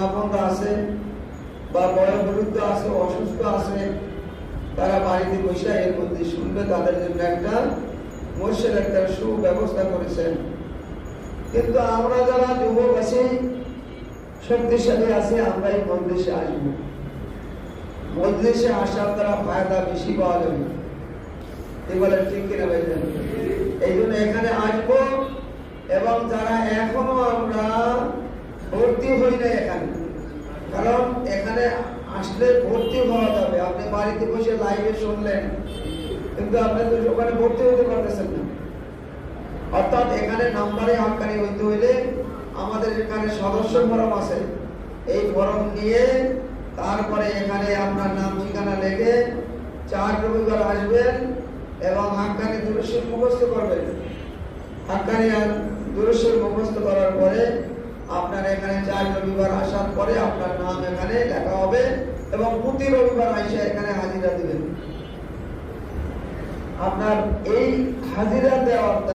আপনরা আছে বা বয়োবৃদ্ধ আছে, অসুস্থ আছে, তারা বাড়িতে বসে এর মধ্যে শুনবে, তাদের জন্য একটা মসজিদ একটা সুব্যবস্থা করেছেন। কিন্তু আমরা যারা যুবক আছি, শক্তিশালী আছে, আমরা এই মজলিসে আসবো। মজলিসে আসার দ্বারা ফায়দা বেশি পাওয়া যাবে, এগুলো ঠিক কিনা ভাইজান? এই জন্য এখানে আসবো। এবং যারা এখনো আমরা ভর্তি হই না এখানে, কারণ এখানে আসলে ভর্তি হওয়া যাবে। আপনি বাড়িতে বসে লাইভে শুনলেন, কিন্তু আপনি তো ওখানে ভর্তি হতে পারতেছেন না। অর্থাৎ এখানে নাম্বারে হাক্কানি হইতে হইলে আমাদের এখানে সদস্য ফরম আছে, এই ফরম নিয়ে তারপরে এখানে আপনার নাম ঠিকানা লিখে 4 রবিবার আসবেন এবং হাক্কানি দুরূদ শরীফ মুখস্থ করবেন। হাক্কানি দুরূদ শরীফ মুখস্থ করার পরে আপনার এখানে 4 রবিবার আসার পরে আপনার নাম এখানে লেখা হবে এবং প্রতি রবিবার এসে এখানে হাজিরা দিবেন। আপনার এই হাজিরা দেওয়ার